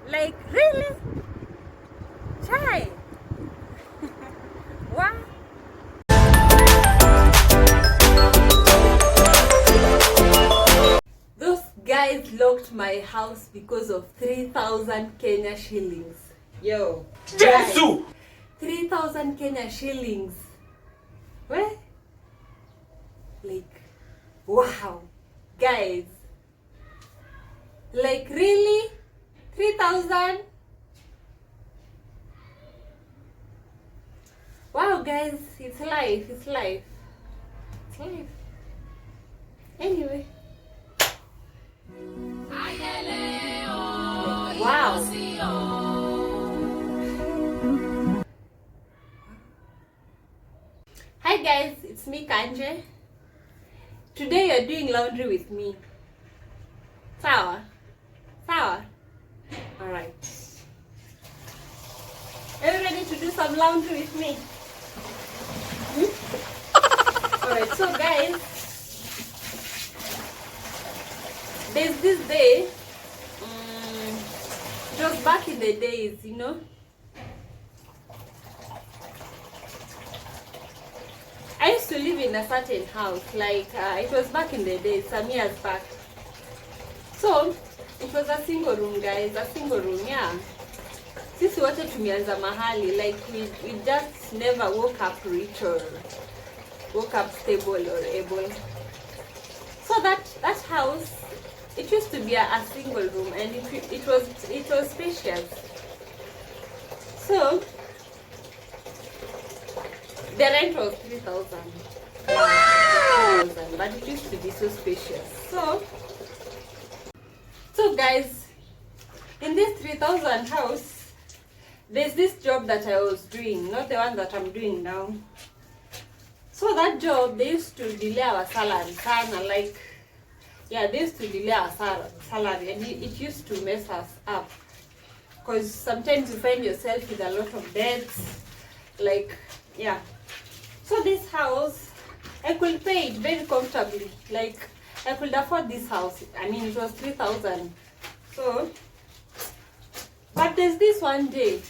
Like, really? Chai? What? Those guys locked my house because of 3,000 Kenya shillings. Yo. Jesus! 3,000 Kenya shillings. Where? Like, wow. Guys. Like, really? 3,000? Wow, guys. It's life. It's life. It's life. Anyway. Wow. Hi guys, it's me Kanje. Today you're doing laundry with me. Sawa? Sawa? Alright. Are you ready to do some laundry with me? Alright, so guys, there's this day, it was back in the days, you know. I used to live in a certain house, like it was back in the days, some years back. So, it was a single room, guys, a single room, yeah. Sisi wote tumeanza mahali, like we just never woke up rich or woke up stable or able. So that house, it used to be a single room, and it was spacious. So the rent was 3,000. Wow! But it used to be so spacious. So guys, in this 3,000 house, there's this job that I was doing, not the one that I'm doing now. So that job, they used to delay our salary, like, yeah, they used to delay our salary, and it used to mess us up. Because sometimes you find yourself with a lot of debts, like, yeah. So this house, I could pay it very comfortably. Like, I could afford this house. I mean, it was 3,000. So, but there's this one day,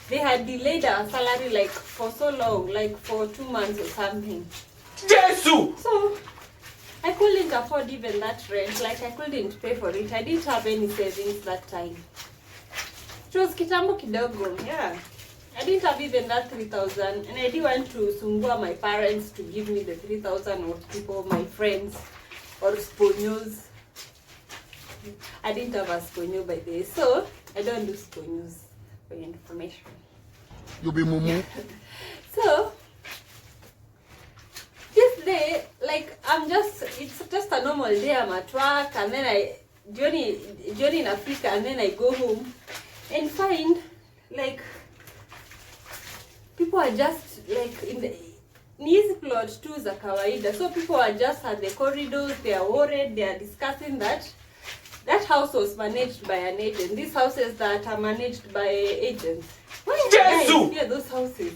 they had delayed our salary like for so long, like for 2 months or something. Jesus! So, I couldn't afford even that rent. Like, I couldn't pay for it. I didn't have any savings that time. It was kitambo kidogo, yeah. I didn't have even that 3,000, and I didn't want to sumbua my parents to give me the 3,000 or people, my friends, or sponios. I didn't have a sponio by the way, so I don't do sponios for your information. You be mumu. So this day, like, it's just a normal day. I'm at work, and then I journey in Africa, and then I go home and find like people are just like in the these plot two za kawaida. So people are just at the corridors, they are worried, they are discussing that house was managed by an agent. These houses that are managed by agents. Why guys fear those houses?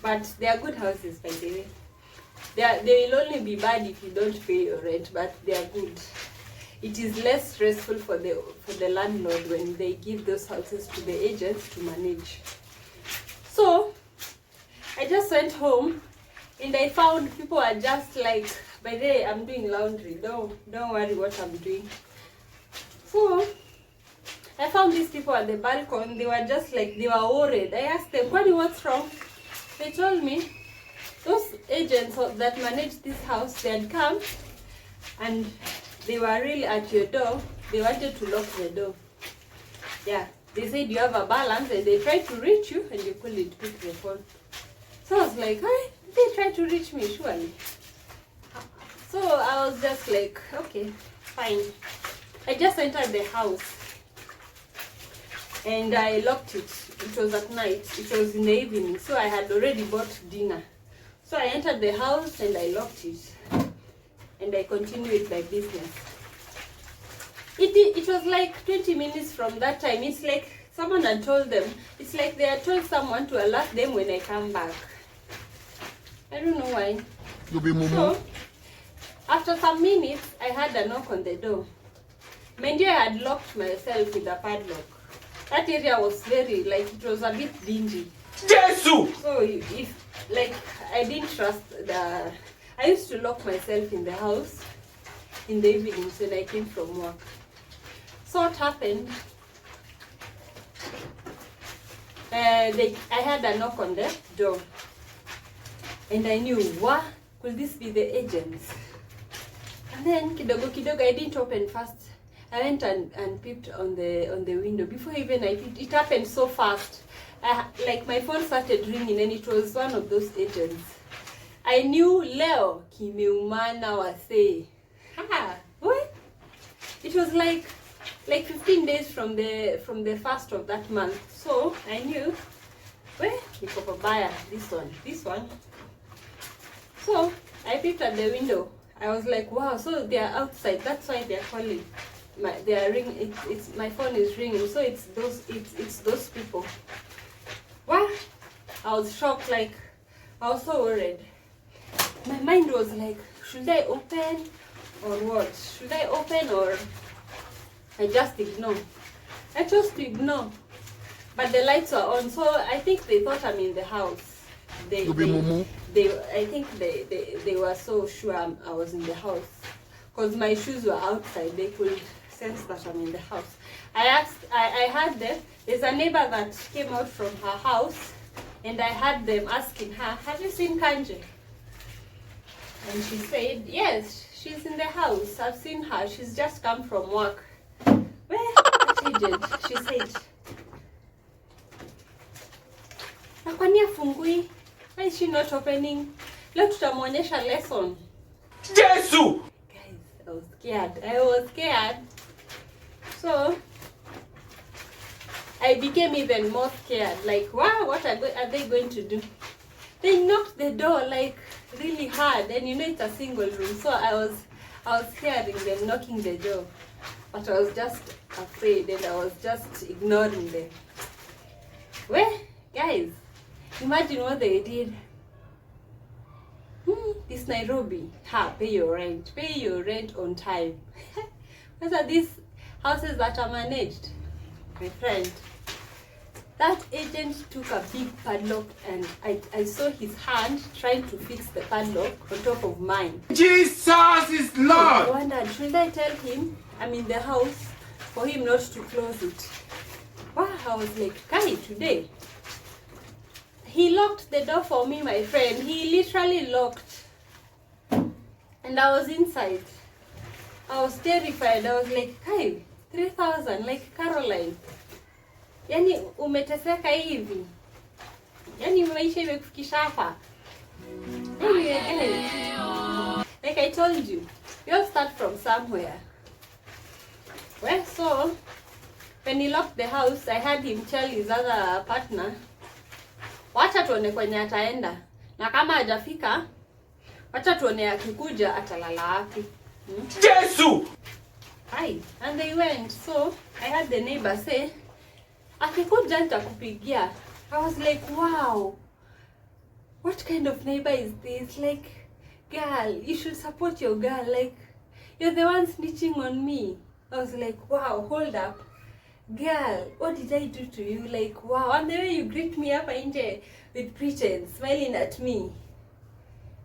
But they are good houses, by the way. They will only be bad if you don't pay your rent, but they are good. It is less stressful for the landlord when they give those houses to the agents to manage. So I just went home and I found people are just like, by the way, I'm doing laundry. Don't worry what I'm doing. So I found these people at the balcony. They were just like, they were worried. I asked them, what's wrong? They told me those agents that managed this house, they had come and they were really at your door. They wanted to lock the door. Yeah, they said you have a balance, and they tried to reach you and you couldn't pick the phone. So I was like, hey, they tried to reach me, surely. So I was just like, okay, fine. I just entered the house and I locked it. It was at night. It was in the evening. So I had already bought dinner. So I entered the house and I locked it. And I continued my business. It was like 20 minutes from that time. It's like someone had told them. It's like they had told someone to alert them when I come back. I don't know why. You be mumu. So, after some minutes, I had a knock on the door. Mind you, I had locked myself with a padlock. that area was very, like, it was a bit dingy. Jesus! So if, like, I didn't trust I used to lock myself in the house in the evenings when I came from work. So what happened? I had a knock on the door, and I knew, what could this be, the agents? And then kidogo I didn't open first. I went and peeped on the window. Before even I peeped, it happened so fast. Like, my phone started ringing, and it was one of those agents. I knew leo kimeumana wase. What? It was like 15 days from the first of that month. So I knew, where niko pabaya, this one. So I peeped at the window. I was like, wow, so they are outside. That's why they are calling. They are ringing. It's my phone is ringing. So it's those people. Wow, I was shocked. Like, I was so worried. My mind was like, should I open or what? Should I open or I just ignore? I chose to ignore. But the lights were on, so I think they thought I'm in the house. I think they were so sure I was in the house. Because my shoes were outside, they could sense that I'm in the house. I heard them. There's a neighbor that came out from her house, and I heard them asking her, have you seen Kanje? And she said, yes, she's in the house. I've seen her. She's just come from work. Where? What agent? She said, nakwani afungui? Why is she not opening? Leo tutamuonyesha lesson. Jesus! Guys, I was scared. So I became even more scared. Like, wow, what are they going to do? They knocked the door like really hard, and you know it's a single room. So I was hearing them knocking the door, but I was just afraid, and I was just ignoring them. Well, guys, imagine what they did. This Nairobi, pay your rent on time. What are these houses that are managed? My friend, that agent took a big padlock, and I saw his hand trying to fix the padlock on top of mine. Jesus is Lord! I wondered, should I tell him I'm in the house for him not to close it? Wow, I was like, Kai, today. He locked the door for me, my friend. He literally locked. And I was inside. I was terrified. I was like, Kai, 3,000, like Caroline. Yani umeteseka hivi. Yani maisha imekufikisha hapa. Anyway, like I told you, we all start from somewhere. Well, so when he locked the house, I had him tell his other partner, wacha tuone kwenye ataenda, na kama hajafika, wacha tuone akikuja atalala wapi. Jesus! Hi, and they went. So I had the neighbor say, akikuja nitakupigia. I was like, wow, what kind of neighbor is this? Like, girl, you should support your girl. Like, you're the one snitching on me. I was like, wow, hold up. Girl, what did I do to you? Like, wow. And the way you greet me up inje with pretense, smiling at me.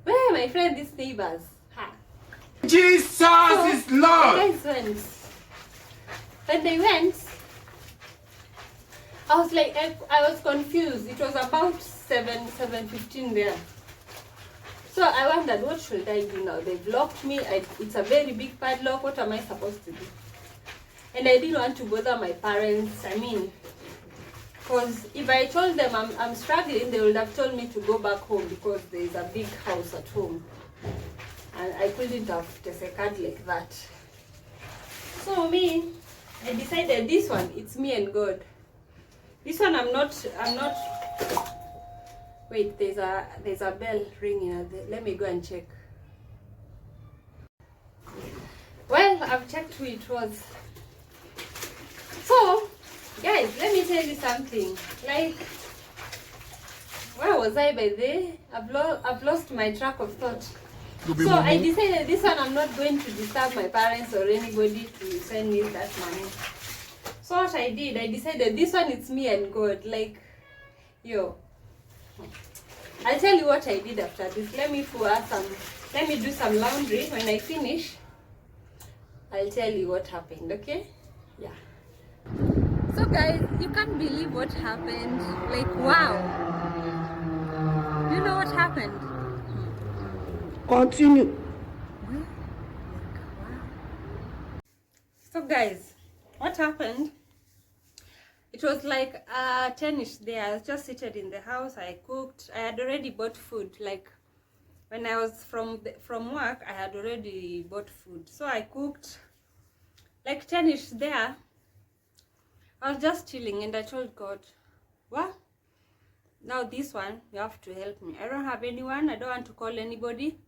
Where, my friend, these neighbors? Ha. Jesus So, is Lord! the guys went. When they went, I was like, I was confused. It was about 7:15 there. So I wondered, what should I do now? They've locked me. It's a very big padlock. What am I supposed to do? And I didn't want to bother my parents. I mean, because if I told them I'm struggling, they would have told me to go back home because there is a big house at home. And I couldn't have tesekad like that. So I decided this one, it's me and God. This one I'm not, wait, there's a bell ringing. Let me go and check. Well, I've checked who it was. So, guys, let me tell you something. Like, where was I by the? I've lost my track of thought. So I decided this one I'm not going to disturb my parents or anybody to send me that money. So what I did, I decided this one it's me and God. Like, yo. I'll tell you what I did after this. Let me do some laundry. When I finish, I'll tell you what happened, okay? Yeah. So guys, you can't believe what happened. Like, wow. Do you know what happened? Continue. So guys, what happened? It was like 10ish there. I was just seated in the house. I cooked. I had already bought food. Like when I was from work, I had already bought food. So I cooked. Like 10ish there. I was just chilling and I told God, what? Now this one, you have to help me. I don't have anyone. I don't want to call anybody.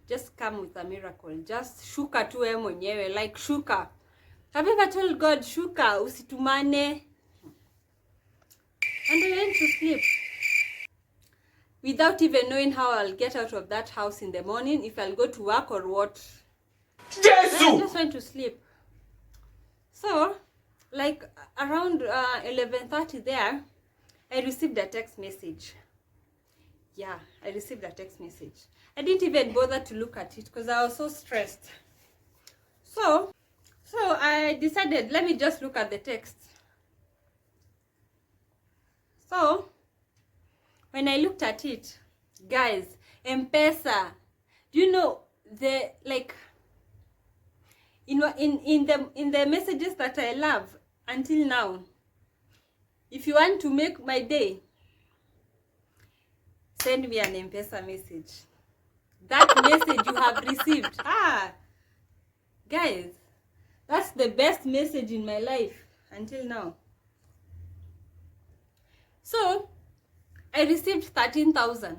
Just come with a miracle. Just shuka tu wewe mwenyewe. Like shuka. Have you ever told God, shuka, usitumane? And I went to sleep. Without even knowing how I'll get out of that house in the morning, if I'll go to work or what. Jesus! I just went to sleep. So, like around 11:30 there, I received a text message. Yeah, I received a text message. I didn't even bother to look at it because I was so stressed. So I decided, let me just look at the text. So, when I looked at it, guys, M-Pesa, do you know the, like, in the messages that I love until now, if you want to make my day, send me an M-Pesa message. That message you have received. Guys, that's the best message in my life until now. So, I received 13,000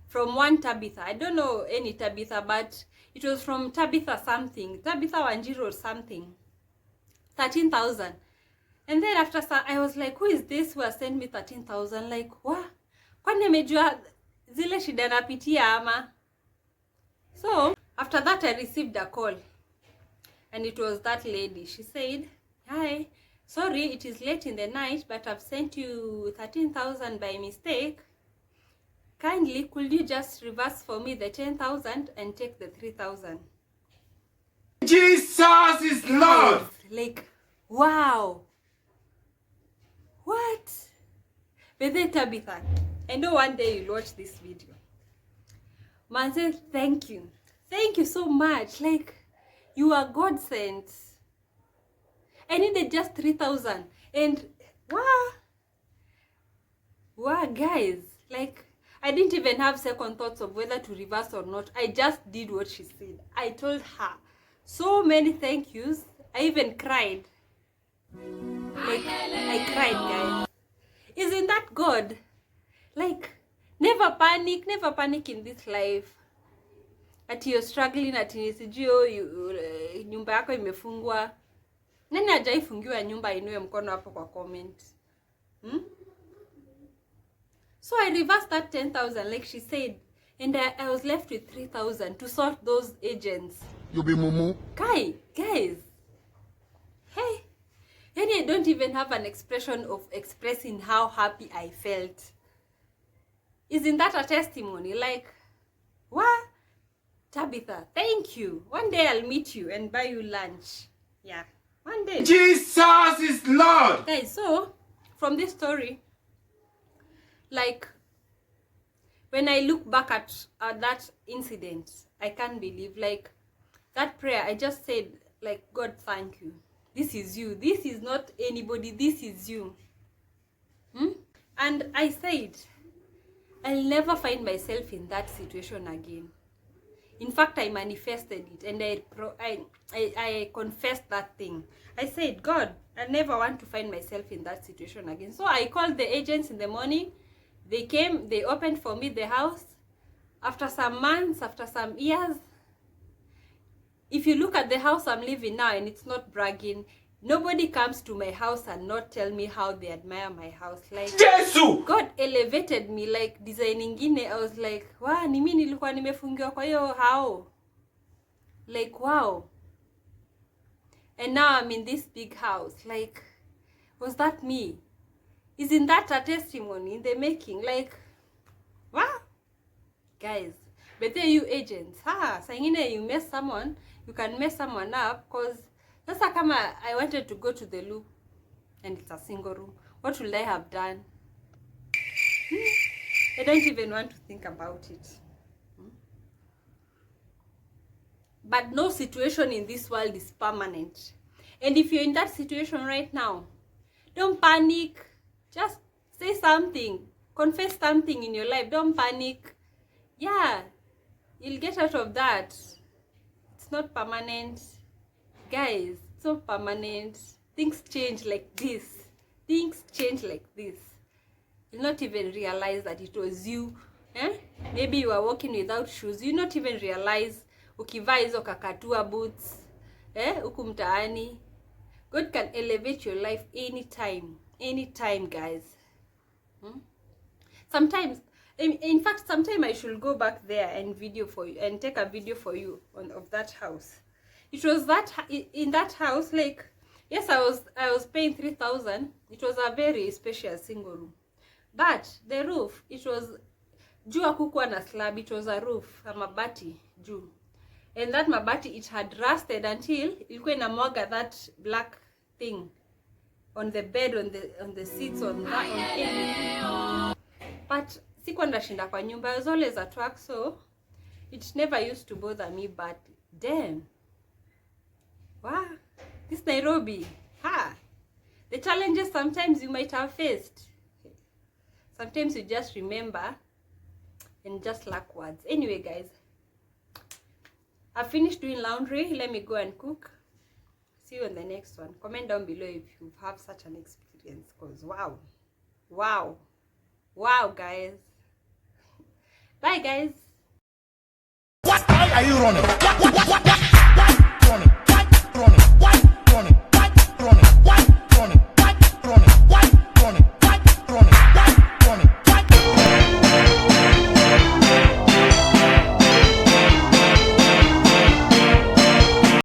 from one Tabitha. I don't know any Tabitha, but it was from Tabitha something. Tabitha Wanjiru or something. 13,000. And then after I was like, who is this who has sent me 13,000? Like, what? Kwani amejua zile shida napitia ama? So, after that I received a call. And it was that lady. She said, hi, sorry, it is late in the night, but I've sent you 13,000 by mistake. Kindly, could you just reverse for me the 10,000 and take the 3,000? Jesus is Lord! Like, wow. What? But then Tabitha, I know one day you'll watch this video. Manze, thank you. Thank you so much. Like, you are God sent. I needed just 3,000. And wow, guys. Like, I didn't even have second thoughts of whether to reverse or not. I just did what she said. I told her so many thank yous. I even cried. Like, I cried, guys. Isn't that God? Like, never panic in this life. Ati you're struggling, ati sijui nyumba yako imefungwa. Nani hajaifungiwa nyumba? Inue mkono hapo kwa comment. So I reversed that 10,000 like she said, and I was left with 3,000 to sort those agents. You be mumu. Guys. Hey. And I don't even have an expression of expressing how happy I felt. Isn't that a testimony? Like, what? Tabitha, thank you. One day I'll meet you and buy you lunch. Yeah, one day. Jesus is Lord! Guys, so, from this story, like, when I look back at that incident, I can't believe, like, that prayer, I just said, like, God, thank you. This is you. This is not anybody. This is you. And I said, I'll never find myself in that situation again. In fact, I manifested it and I confessed that thing. I said, God, I never want to find myself in that situation again. So I called the agents in the morning. They came, they opened for me the house. After some months, after some years, if you look at the house I'm living now, and it's not bragging, nobody comes to my house and not tell me how they admire my house. Like, Jesus! God elevated me, like design ingine. I was like, wow, ni mimi nilikuwa nimefungiwa kwa hiyo hao. Like, wow. And now I'm in this big house. Like, Was that me? Isn't that a testimony in the making? Like, what? Guys, but there you agents, saa ingine you mess someone, you can mess someone up, cause sasa kama I wanted to go to the loo and it's a single room, what would I have done? I don't even want to think about it. But no situation in this world is permanent. And if you're in that situation right now, don't panic. Just say something. Confess something in your life. Don't panic. Yeah, you'll get out of that. It's not permanent. Guys, it's not permanent. Things change like this. Things change like this. You'll not even realize that it was you. Maybe you are walking without shoes. You not even realize ukivaa hizo kakatua boots. Huku mtaani. God can elevate your life anytime. Anytime, guys. Sometimes, in fact, sometime I should go back there and video for you and take a video for you of that house. It was that in that house, like, yes, I was paying 3,000. It was a very spacious single room, but the roof, it was juu hakukuwa na slab. It was a roof, a mabati juu, and that mabati, it had rusted until ilikuwa inamwaga that black thing on the bed, on the seats, on everything. But sikuwa ndashinda kwa nyumba. I was always at work, so it never used to bother me. But damn, wow, this Nairobi, the challenges sometimes you might have faced, sometimes you just remember and just lack words. Anyway, guys, I finished doing laundry. Let me go and cook. See you on the next one. Comment down below if you have such an experience, because wow, guys. Bye, guys. Why are you running? Why running?